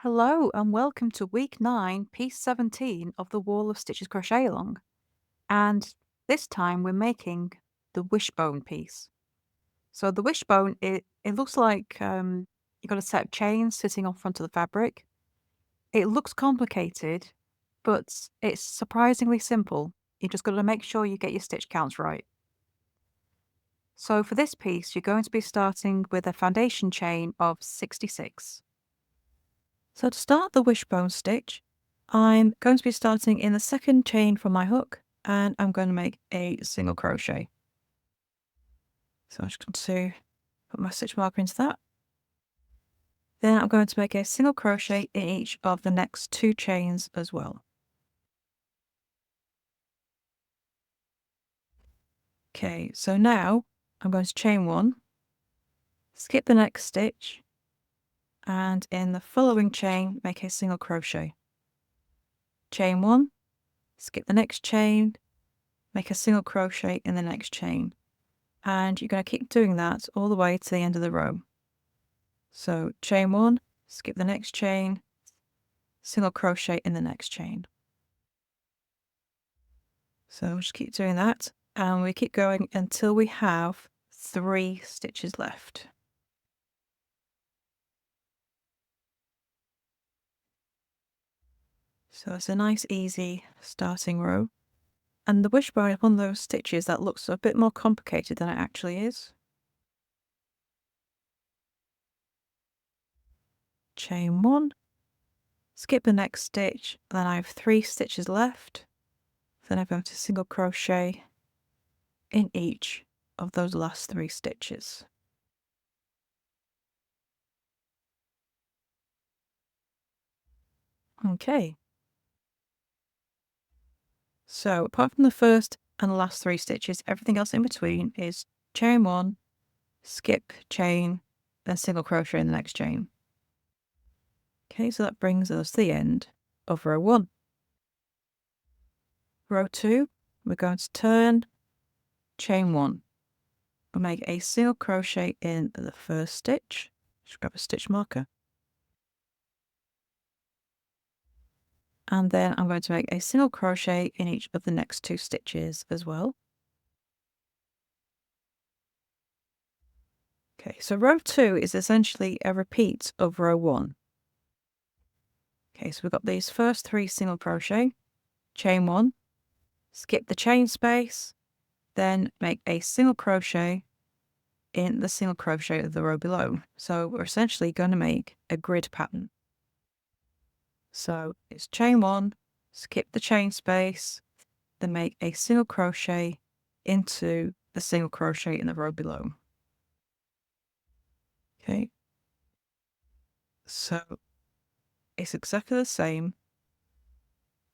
Hello and welcome to week 9, piece 17 of the Wall of Stitches Crochet Along. And this time we're making the wishbone piece. So the wishbone, it looks like you've got a set of chains sitting on front of the fabric. It looks complicated, but it's surprisingly simple. You just got to make sure you get your stitch counts right. So for this piece, you're going to be starting with a foundation chain of 66. So to start the wishbone stitch, I'm going to be starting in the second chain from my hook and I'm going to make a single crochet. So I'm just going to put my stitch marker into that. Then I'm going to make a single crochet in each of the next 2 chains as well. Okay, so now I'm going to chain 1, skip the next stitch, and in the following chain make a single crochet. Chain 1, skip the next chain, make a single crochet in the next chain. And you're going to keep doing that all the way to the end of the row. So chain 1, skip the next chain, single crochet in the next chain. So just keep doing that and we keep going until we have 3 stitches left. So it's a nice easy starting row. And the wishbone is one of those stitches that looks a bit more complicated than it actually is. Chain 1, skip the next stitch, then I have 3 stitches left. Then I'm going to single crochet in each of those last 3 stitches. Okay. So apart from the first and the last 3 stitches, everything else in between is chain 1, skip chain, then single crochet in the next chain. Okay, so that brings us to the end of row 1. Row 2, we're going to turn, chain 1. We'll make a single crochet in the first stitch. Just grab a stitch marker. And then I'm going to make a single crochet in each of the next 2 stitches as well. Okay, so row 2 is essentially a repeat of row 1. Okay, so we've got these first 3 single crochet, chain 1, skip the chain space, then make a single crochet in the single crochet of the row below. So we're essentially going to make a grid pattern. So it's chain 1, skip the chain space, then make a single crochet into the single crochet in the row below. Okay, so it's exactly the same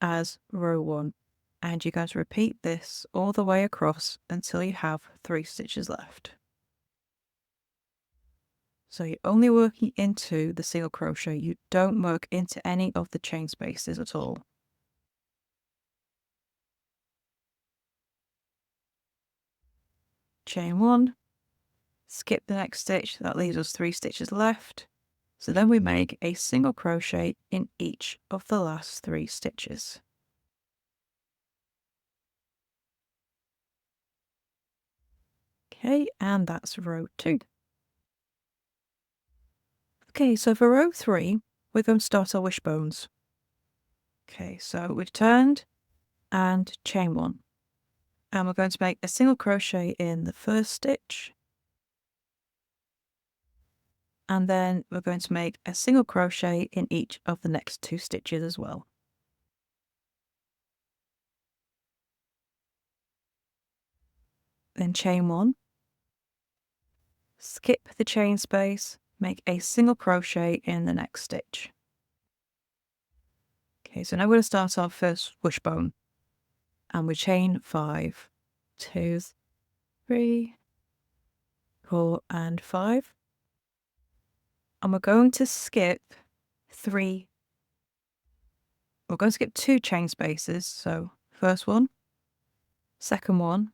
as row 1, and you're going to repeat this all the way across until you have 3 stitches left. So you're only working into the single crochet, you don't work into any of the chain spaces at all. Chain 1, skip the next stitch, that leaves us 3 stitches left. So then we make a single crochet in each of the last 3 stitches. Okay, and that's row 2. Okay, so for row 3, we're going to start our wishbones. Okay, so we've turned and chain 1. And we're going to make a single crochet in the first stitch. And then we're going to make a single crochet in each of the next 2 stitches as well. Then chain 1. Skip the chain space, make a single crochet in the next stitch. Okay, so now we're going to start our first wishbone. And we chain 5, 2, 3, 4, and 5. And we're going to skip 3. We're going to skip 2 chain spaces. So first one, second one,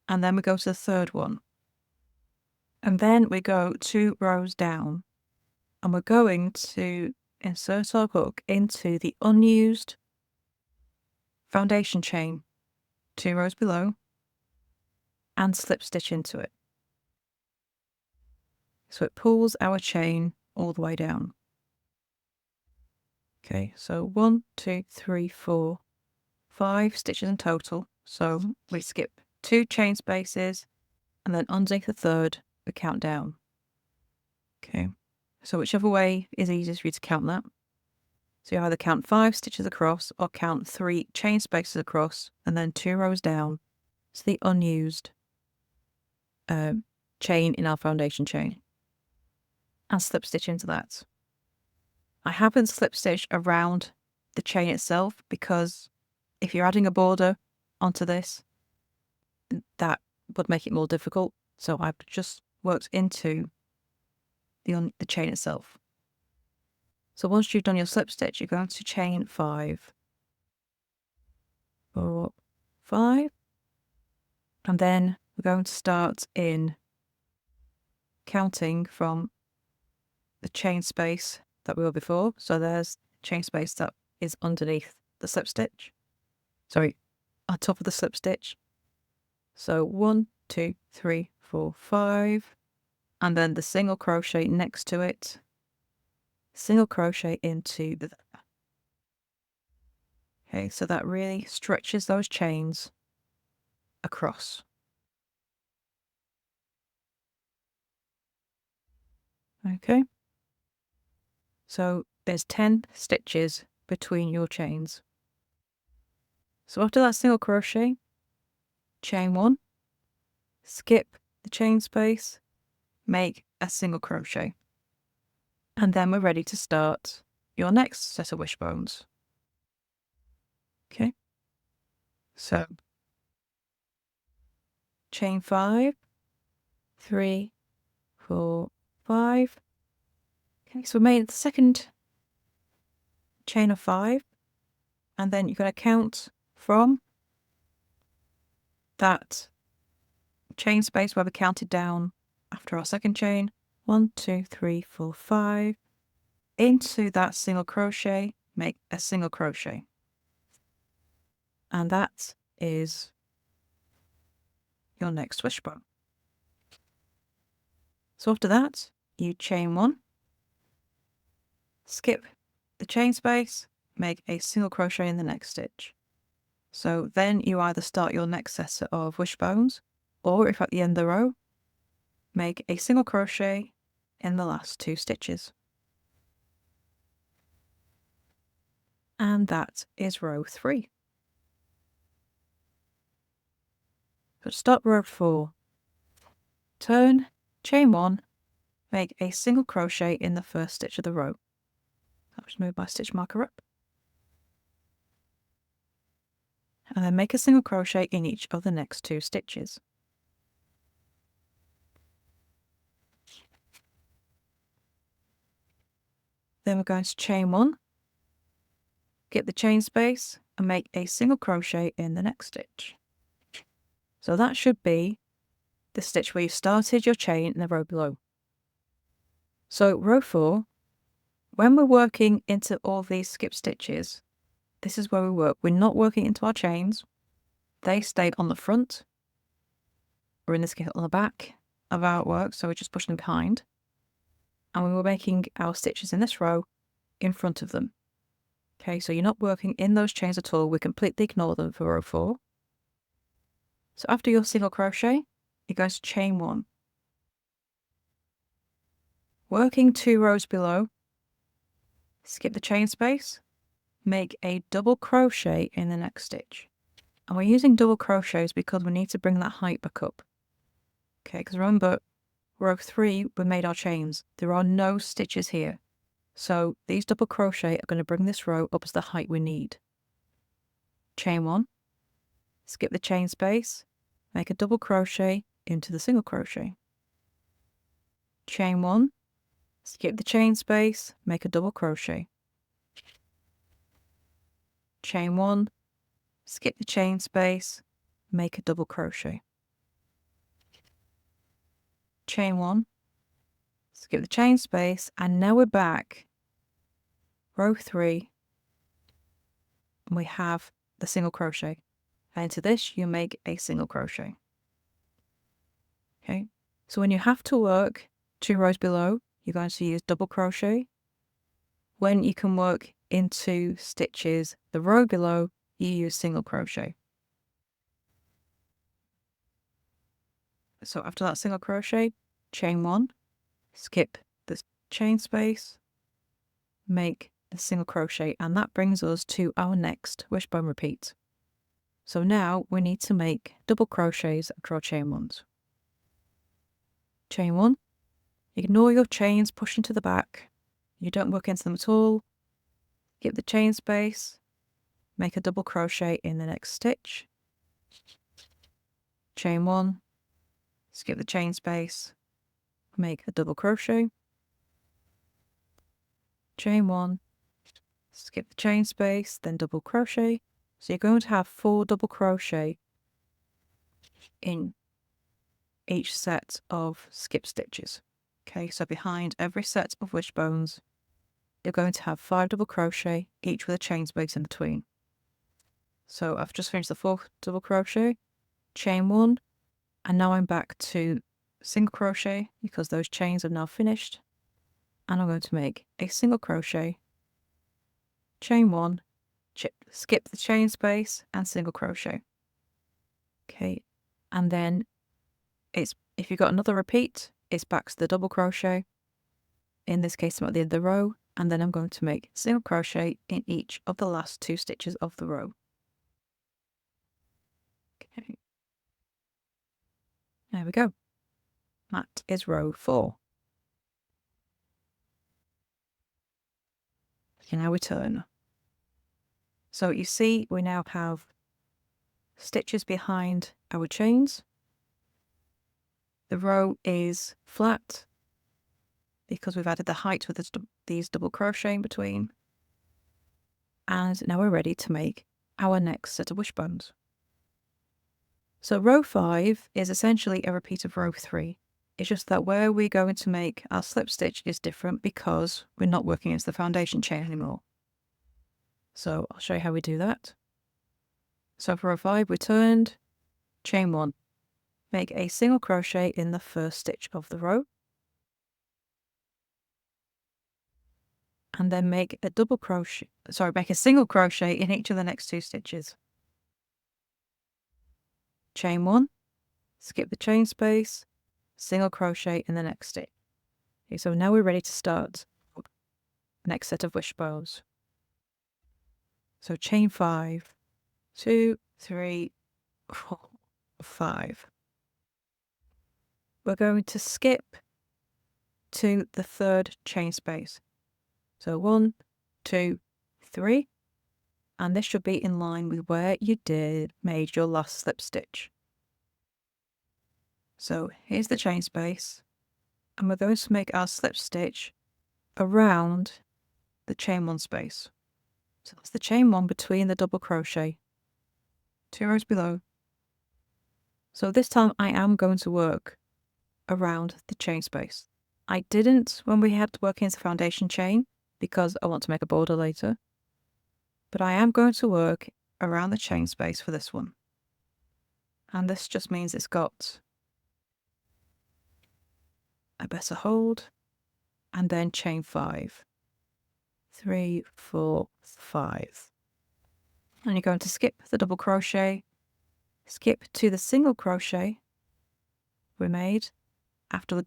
and then we go to the third one. And then we go 2 rows down and we're going to insert our hook into the unused foundation chain 2 rows below and slip stitch into it. So it pulls our chain all the way down. Okay, so 1, 2, 3, 4, 5 stitches in total. So we skip 2 chain spaces and then underneath the third we count down. Okay, so whichever way is easiest for you to count that. So you either count 5 stitches across or count 3 chain spaces across and then 2 rows down to the unused chain in our foundation chain and slip stitch into that. I haven't slip stitched around the chain itself because if you're adding a border onto this, that would make it more difficult. So I've just worked into the chain itself. So once you've done your slip stitch, you're going to chain 5, 4, 5, and then we're going to start in counting from the chain space that we were before. So there's chain space that is underneath the slip stitch. Sorry, on top of the slip stitch. So 1, 2, 3, 4, 5, and then the single crochet next to it, single crochet into the. Okay, so that really stretches those chains across. Okay, so there's 10 stitches between your chains. So after that single crochet, chain 1, skip the chain space, make a single crochet, and then we're ready to start your next set of wishbones. Okay, so chain 5, 3, 4, 5. Okay, so we made the second chain of 5, and then you're going to count from that chain space where we counted down after our second chain, 1, 2, 3, 4, 5, into that single crochet, make a single crochet, and that is your next wishbone. So after that, you chain 1, skip the chain space, make a single crochet in the next stitch. So then you either start your next set of wishbones, or if at the end of the row, make a single crochet in the last 2 stitches. And that is row 3. So start row 4, turn, chain 1, make a single crochet in the first stitch of the row. I'll just move my stitch marker up. And then make a single crochet in each of the next 2 stitches. Then we're going to chain 1, get the chain space, and make a single crochet in the next stitch. So that should be the stitch where you started your chain in the row below. So row 4, when we're working into all these skip stitches, this is where we work. We're not working into our chains. They stay on the front, or in this case on the back of our work, so we're just pushing them behind. And we were making our stitches in this row in front of them. Okay, so you're not working in those chains at all. We completely ignore them for row 4. So after your single crochet, you're going to chain 1. Working 2 rows below, skip the chain space, make a double crochet in the next stitch. And we're using double crochets because we need to bring that height back up. Okay, because remember, row 3, we made our chains. There are no stitches here. So these double crochet are going to bring this row up to the height we need. Chain 1, skip the chain space, make a double crochet into the single crochet. Chain 1, skip the chain space, make a double crochet. Chain 1, skip the chain space, make a double crochet. Chain 1, skip the chain space, and now we're back row 3, and we have the single crochet. And into this, you make a single crochet. Okay, so when you have to work 2 rows below, you're going to use double crochet. When you can work into stitches the row below, you use single crochet. So after that single crochet, chain 1, skip the chain space, make the single crochet, and that brings us to our next wishbone repeat. So now we need to make double crochets after our chain 1s. Chain 1, ignore your chains pushing to the back. You don't work into them at all. Skip the chain space, make a double crochet in the next stitch. Chain 1, skip the chain space, make a double crochet. Chain 1, skip the chain space, then double crochet. So you're going to have 4 double crochet in each set of skip stitches. Okay, so behind every set of wishbones, you're going to have 5 double crochet, each with a chain space in between. So I've just finished the 4th double crochet, chain 1, and now I'm back to single crochet because those chains are now finished. And I'm going to make a single crochet, chain 1, skip the chain space, and single crochet. Okay, and then if you've got another repeat, it's back to the double crochet. In this case, I'm at the end of the row, and then I'm going to make single crochet in each of the last 2 stitches of the row. Okay, there we go. That is row 4. Okay, now we turn. So you see we now have stitches behind our chains. The row is flat because we've added the height with these double crochet in between. And now we're ready to make our next set of wishbones. So row 5 is essentially a repeat of row 3. It's just that where we're going to make our slip stitch is different because we're not working as the foundation chain anymore. So I'll show you how we do that. So for row 5, we turned, chain 1, make a single crochet in the first stitch of the row, and then make a make a single crochet in each of the next 2 stitches. Chain 1, skip the chain space, single crochet in the next stitch. Okay, so now we're ready to start the next set of wishbones. So chain 5, 2, 3, 4, 5. We're going to skip to the 3rd chain space. So 1, 2, 3, and this should be in line with where you made your last slip stitch. So here's the chain space, and we're going to make our slip stitch around the chain 1 space. So that's the chain 1 between the double crochet, 2 rows below. So this time I am going to work around the chain space. I didn't when we had to work into foundation chain because I want to make a border later, but I am going to work around the chain space for this one. And this just means it's got a better hold, and then chain 5, 3, 4, 5. And you're going to skip the double crochet, skip to the single crochet we made after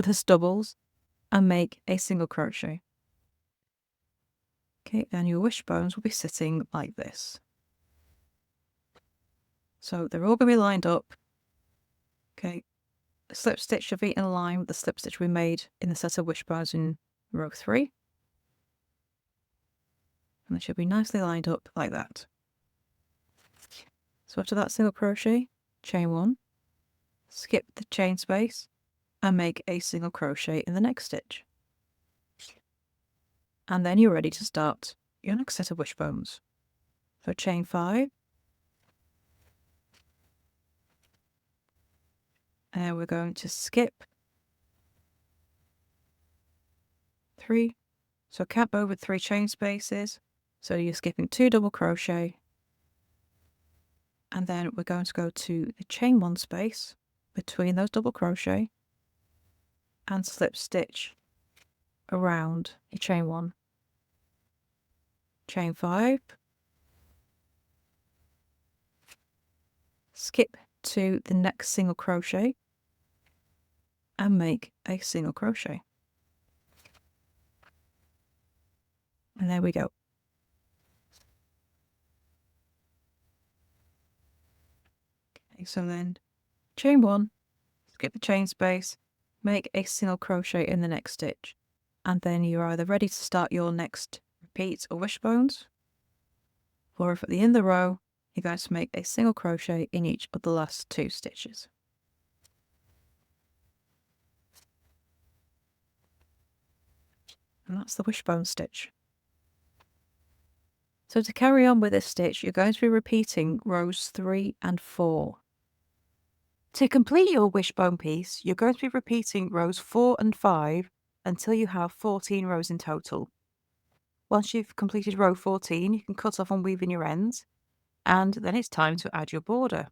this doubles, and make a single crochet. Okay, and your wishbones will be sitting like this. So they're all going to be lined up. Okay, the slip stitch should be in line with the slip stitch we made in the set of wishbones in row 3. And they should be nicely lined up like that. So after that single crochet, chain 1, skip the chain space, and make a single crochet in the next stitch. And then you're ready to start your next set of wishbones. So chain 5, and we're going to skip 3, So cap over 3 chain spaces. So you're skipping 2 double crochet, and then we're going to go to the chain 1 space between those double crochet and slip stitch around your chain 1. Chain 5, skip to the next single crochet and make a single crochet. And there we go. Okay, so then chain 1, skip the chain space, make a single crochet in the next stitch, and then you're either ready to start your next repeats or wishbones, or if at the end of the row you're going to make a single crochet in each of the last 2 stitches. And that's the wishbone stitch. So to carry on with this stitch, you're going to be repeating rows 3 and 4. To complete your wishbone piece, you're going to be repeating rows 4 and 5 until you have 14 rows in total. Once you've completed row 14, you can cut off and weave in your ends, and then it's time to add your border.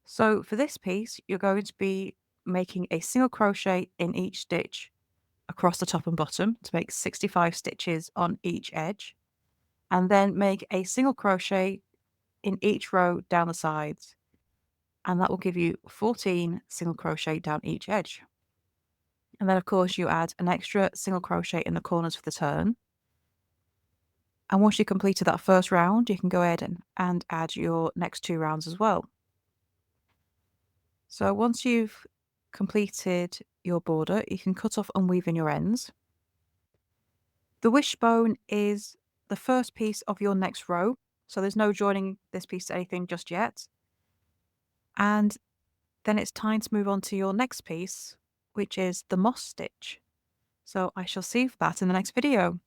So for this piece, you're going to be making a single crochet in each stitch across the top and bottom to make 65 stitches on each edge, and then make a single crochet in each row down the sides, and that will give you 14 single crochet down each edge. And then of course you add an extra single crochet in the corners for the turn. And once you've completed that first round, you can go ahead and add your next 2 rounds as well. So once you've completed your border, you can cut off and weave in your ends. The wishbone is the first piece of your next row, so there's no joining this piece to anything just yet. And then it's time to move on to your next piece, which is the moss stitch. So I shall see you for that in the next video.